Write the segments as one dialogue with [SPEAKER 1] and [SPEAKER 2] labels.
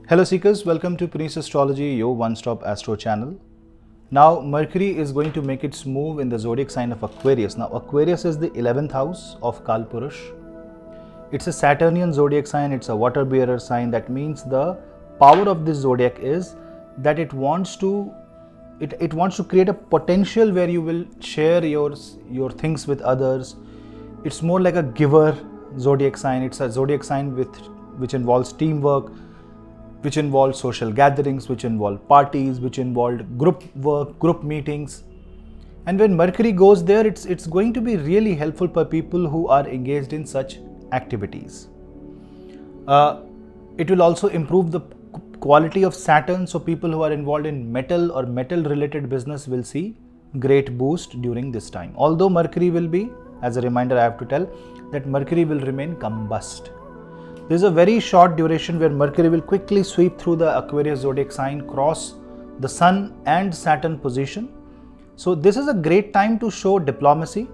[SPEAKER 1] Hello seekers, welcome to Punneits Astrology, your one-stop astro channel. Now Mercury is going to make its move in the zodiac sign of Aquarius. Now Aquarius is the 11th house of Kalpurush. It's a Saturnian zodiac sign, it's a water bearer sign. That means the power of this zodiac is that it wants to create a potential where you will share your things with others. It's more like a giver zodiac sign. It's a zodiac sign which involves teamwork, which involve social gatherings, which involve parties, which involve group work, group meetings. And when Mercury goes there, it's going to be really helpful for people who are engaged in such activities. It will also improve the quality of Saturn, so people who are involved in metal or metal related business will see great boost during this time. Although Mercury will be, as a reminder I have to tell, that Mercury will remain combust. There is a very short duration where Mercury will quickly sweep through the Aquarius zodiac sign, cross the Sun and Saturn position. So this is a great time to show diplomacy.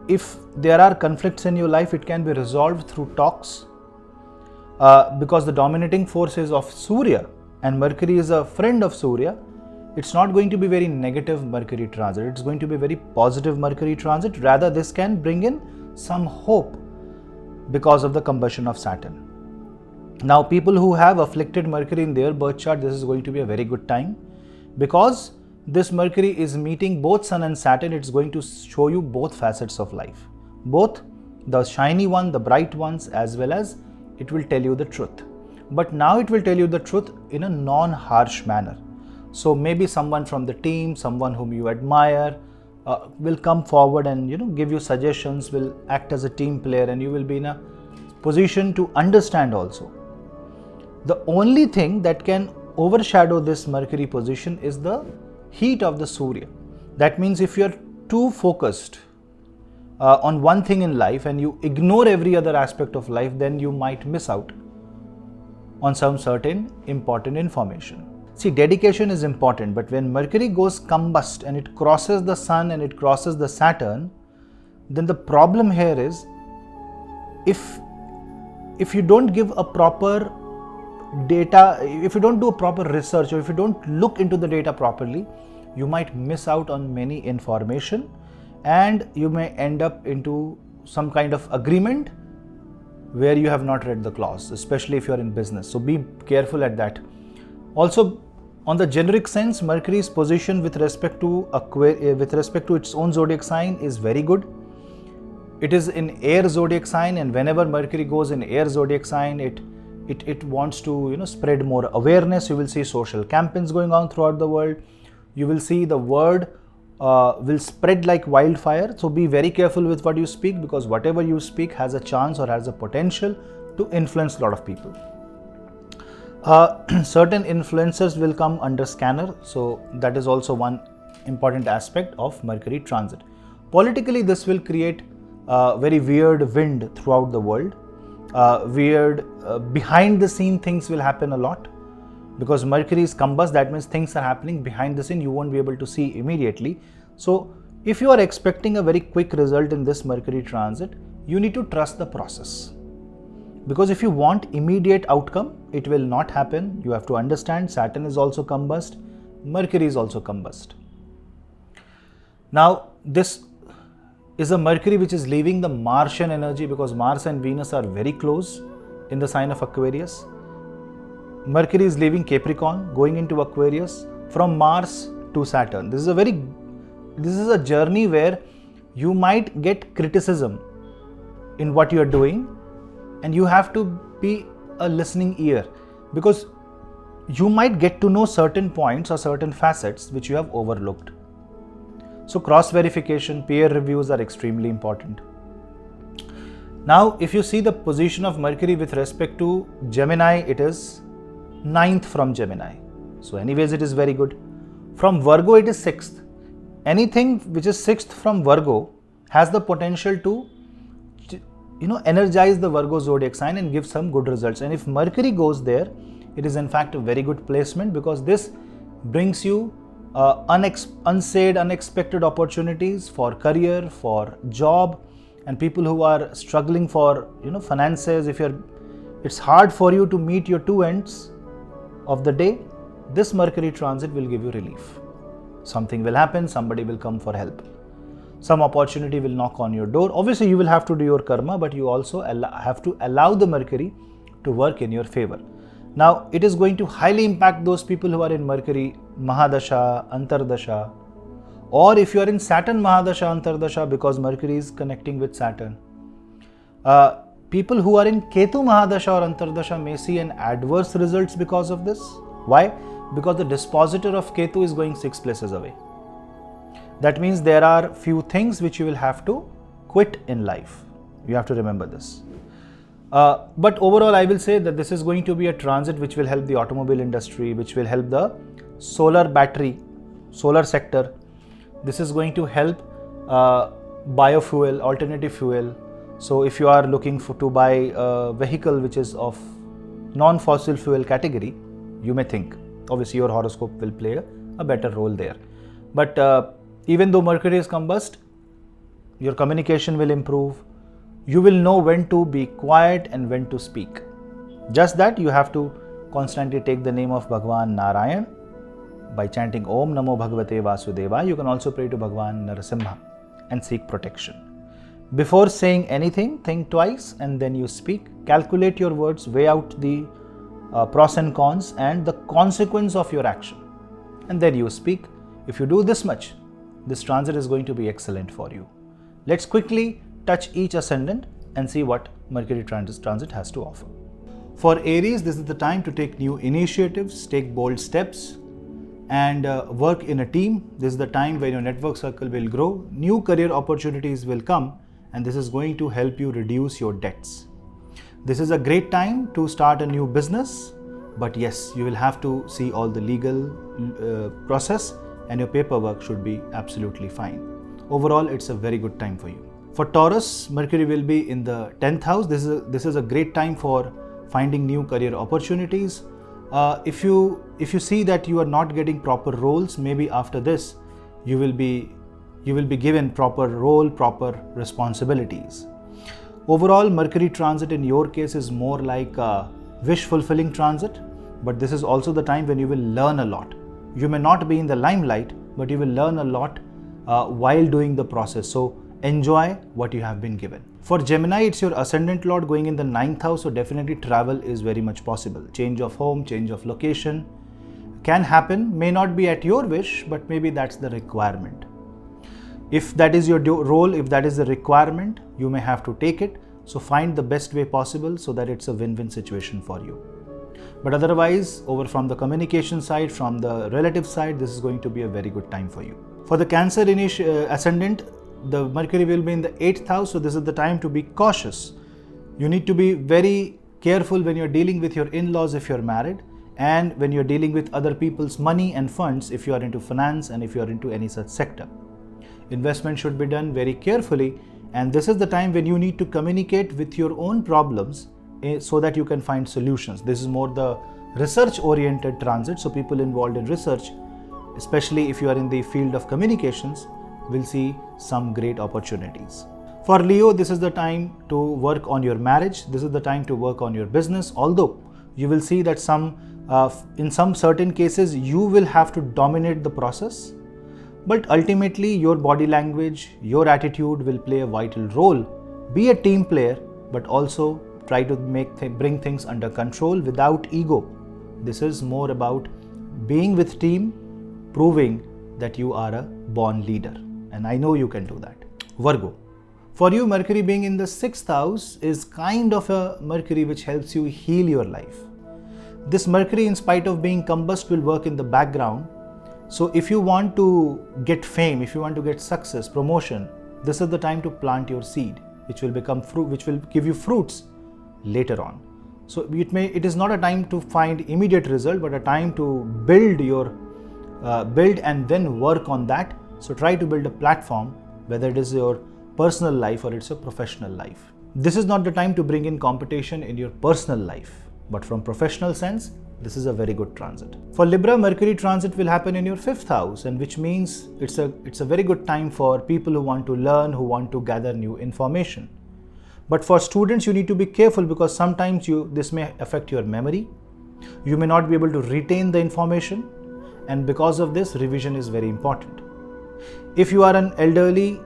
[SPEAKER 1] If there are conflicts in your life, it can be resolved through talks. Because the dominating force is of Surya and Mercury is a friend of Surya, it's not going to be very negative Mercury transit. It's going to be very positive Mercury transit. Rather, this can bring in some hope because of the combustion of Saturn. Now, people who have afflicted Mercury in their birth chart, this is going to be a very good time, because this Mercury is meeting both Sun and Saturn. It's going to show you both facets of life, both the shiny one, the bright ones, as well as it will tell you the truth. But now it will tell you the truth in a non-harsh manner. So maybe someone from the team, someone whom you admire, will come forward and give you suggestions, will act as a team player, and you will be in a position to understand also. The only thing that can overshadow this Mercury position is the heat of the Surya. That means if you are too focused on one thing in life and you ignore every other aspect of life, then you might miss out on some certain important information. See, dedication is important, but when Mercury goes combust and it crosses the Sun and it crosses the Saturn, then the problem here is if you don't give a proper data, if you don't do a proper research, or if you don't look into the data properly, you might miss out on many information and you may end up into some kind of agreement where you have not read the clause, especially if you are in business. So be careful at that. Also, on the generic sense, Mercury's position with respect to its own zodiac sign is very good. It is in air zodiac sign, and whenever Mercury goes in air zodiac sign, it wants to spread more awareness. You will see social campaigns going on throughout the world. You will see the word will spread like wildfire. So be very careful with what you speak, because whatever you speak has a chance or has a potential to influence a lot of people. Certain influencers will come under scanner, so that is also one important aspect of Mercury transit. Politically, this will create very weird wind throughout the world. Behind the scene things will happen a lot, because Mercury is combust. That means things are happening behind the scene, you won't be able to see immediately. So if you are expecting a very quick result in this Mercury transit, you need to trust the process. Because if you want immediate outcome, it will not happen. You have to understand Saturn is also combust, Mercury is also combust. Now, this is a Mercury which is leaving the Martian energy, because Mars and Venus are very close in the sign of Aquarius. Mercury is leaving Capricorn, going into Aquarius from Mars to Saturn. This is a journey where you might get criticism in what you are doing, and you have to be a listening ear, because you might get to know certain points or certain facets which you have overlooked. So cross verification, peer reviews are extremely important. Now, if you see the position of Mercury with respect to Gemini, it is 9th from Gemini. So anyways, it is very good. From Virgo, it is 6th. Anything which is 6th from Virgo has the potential to energize the Virgo zodiac sign and give some good results. And if Mercury goes there, it is in fact a very good placement, because this brings you unsaid, unexpected opportunities for career, for job, and people who are struggling for finances. If it's hard for you to meet your two ends of the day, this Mercury transit will give you relief. Something will happen, somebody will come for help. Some opportunity will knock on your door. Obviously, you will have to do your karma, but you also have to allow the Mercury to work in your favor. Now, it is going to highly impact those people who are in Mercury Mahadasha, Antardasha, or if you are in Saturn Mahadasha, Antardasha, because Mercury is connecting with Saturn. People who are in Ketu Mahadasha or Antardasha may see an adverse results because of this. Why? Because the dispositor of Ketu is going 6 places away. That means there are few things which you will have to quit in life. You have to remember this. But overall, I will say that this is going to be a transit which will help the automobile industry, which will help the solar battery, solar sector. This is going to help biofuel, alternative fuel. So if you are looking to buy a vehicle which is of non-fossil fuel category, you may think. Obviously, your horoscope will play a better role there. But even though Mercury is combust, your communication will improve. You will know when to be quiet and when to speak. Just that you have to constantly take the name of Bhagwan Narayan by chanting Om Namo Bhagavate Vasudeva. You can also pray to Bhagwan Narasimha and seek protection. Before saying anything, think twice and then you speak. Calculate your words, weigh out the pros and cons and the consequence of your action. And then you speak. If you do this much, this transit is going to be excellent for you. Let's quickly touch each ascendant and see what Mercury transit has to offer. For Aries, this is the time to take new initiatives, take bold steps, and work in a team. This is the time when your network circle will grow, new career opportunities will come, and this is going to help you reduce your debts. This is a great time to start a new business, but yes, you will have to see all the legal process and your paperwork should be absolutely fine. Overall, it's a very good time for you. For Taurus, Mercury will be in the 10th house. This is a great time for finding new career opportunities. If you see that you are not getting proper roles, maybe after this, you will be given proper role, proper responsibilities. Overall, Mercury transit in your case is more like a wish-fulfilling transit, but this is also the time when you will learn a lot. You may not be in the limelight, but you will learn a lot while doing the process. So enjoy what you have been given. For Gemini, it's your ascendant lord going in the 9th house, so definitely travel is very much possible. Change of home, change of location can happen, may not be at your wish, but maybe that's the requirement. If that is your role, if that is the requirement, you may have to take it. So find the best way possible so that it's a win-win situation for you. But otherwise, over from the communication side, from the relative side, this is going to be a very good time for you. For the Cancer ascendant, the Mercury will be in the 8th house, so this is the time to be cautious. You need to be very careful when you're dealing with your in-laws if you're married, and when you're dealing with other people's money and funds if you are into finance and if you are into any such sector. Investment should be done very carefully, and this is the time when you need to communicate with your own problems so that you can find solutions. This is more the research-oriented transit, so people involved in research, especially if you are in the field of communications, will see some great opportunities. For Leo, this is the time to work on your marriage. This is the time to work on your business, although you will see that in some certain cases, you will have to dominate the process. But ultimately, your body language, your attitude will play a vital role. Be a team player, but also try to bring things under control without ego. This is more about being with team, proving that you are a born leader. And I know you can do that. Virgo. For you, Mercury being in the 6th house is kind of a Mercury which helps you heal your life. This Mercury, in spite of being combust, will work in the background. So if you want to get fame, if you want to get success, promotion, this is the time to plant your seed, which will become fruit, which will give you fruits later on. So it is not a time to find immediate result, but a time to build and then work on that. So try to build a platform, whether it is your personal life or it's your professional life. This is not the time to bring in competition in your personal life, but from professional sense, this is a very good transit. For Libra, Mercury transit will happen in your 5th house, and which means it's a very good time for people who want to learn, who want to gather new information. But for students, you need to be careful because sometimes this may affect your memory. You may not be able to retain the information, and because of this, revision is very important. If you are an elderly,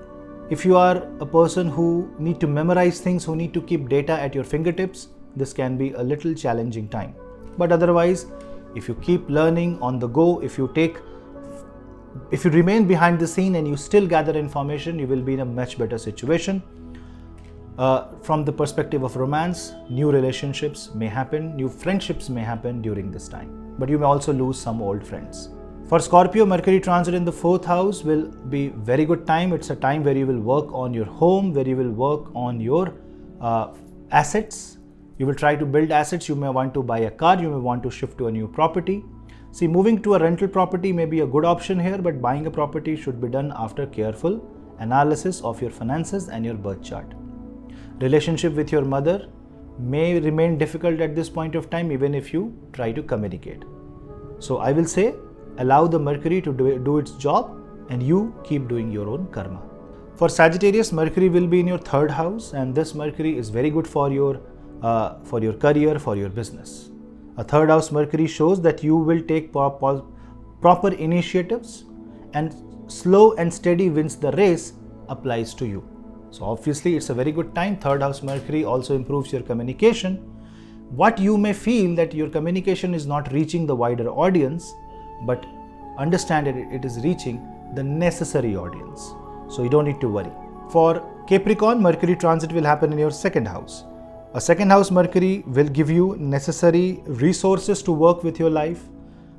[SPEAKER 1] if you are a person who need to memorize things, who need to keep data at your fingertips, this can be a little challenging time. But otherwise, if you keep learning on the go, if you remain behind the scene and you still gather information, you will be in a much better situation. From the perspective of romance, new relationships may happen, new friendships may happen during this time, but you may also lose some old friends. For Scorpio, Mercury transit in the 4th house will be very good time. It's a time where you will work on your home, where you will work on your assets. You will try to build assets. You may want to buy a car, you may want to shift to a new property. See, moving to a rental property may be a good option here, but buying a property should be done after careful analysis of your finances and your birth chart. Relationship with your mother may remain difficult at this point of time, even if you try to communicate. So I will say, allow the Mercury to do its job and you keep doing your own karma. For Sagittarius, Mercury will be in your 3rd house, and this Mercury is very good for your career, for your business. A 3rd house Mercury shows that you will take proper initiatives, and slow and steady wins the race applies to you. So obviously it's a very good time. 3rd house Mercury also improves your communication. What you may feel that your communication is not reaching the wider audience, but understand that it is reaching the necessary audience. So you don't need to worry. For Capricorn, Mercury transit will happen in your 2nd house. A 2nd house Mercury will give you necessary resources to work with your life.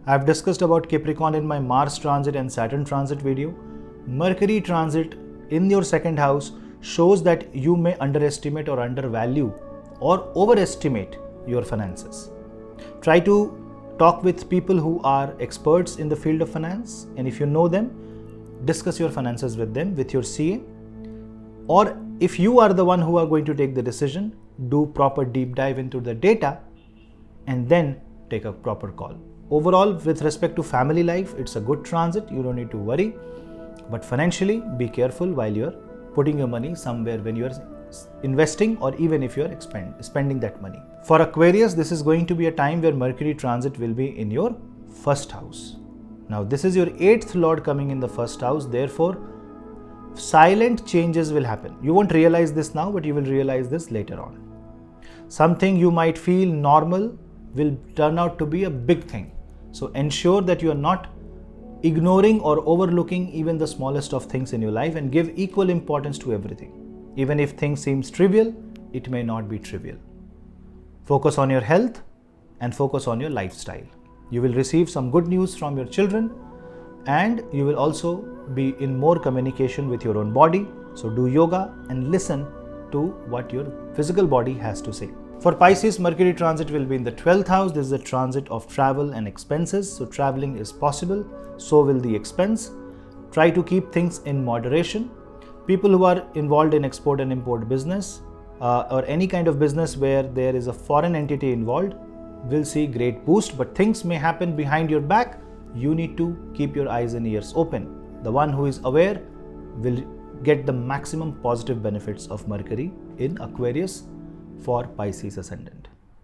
[SPEAKER 1] I have discussed about Capricorn in my Mars transit and Saturn transit video. Mercury transit in your 2nd house shows that you may underestimate or undervalue or overestimate your finances. Try to talk with people who are experts in the field of finance, and if you know them, discuss your finances with them, with your CA. Or if you are the one who are going to take the decision, do proper deep dive into the data and then take a proper call. Overall, with respect to family life, it's a good transit, you don't need to worry. But financially, be careful while you're putting your money somewhere when you're investing, or even if you're spending that money. For Aquarius, this is going to be a time where Mercury transit will be in your 1st house. Now this is your 8th lord coming in the 1st house, therefore silent changes will happen. You won't realize this now, but you will realize this later on. Something you might feel normal will turn out to be a big thing. So ensure that you are not ignoring or overlooking even the smallest of things in your life, and give equal importance to everything. Even if things seem trivial, it may not be trivial. Focus on your health and focus on your lifestyle. You will receive some good news from your children, and you will also be in more communication with your own body. So do yoga and listen to what your physical body has to say. For Pisces, Mercury transit will be in the 12th house. This is a transit of travel and expenses. So traveling is possible, so will the expense. Try to keep things in moderation. People who are involved in export and import business or any kind of business where there is a foreign entity involved will see great boost, but things may happen behind your back. You need to keep your eyes and ears open. The one who is aware will get the maximum positive benefits of Mercury in Aquarius for Pisces ascendant.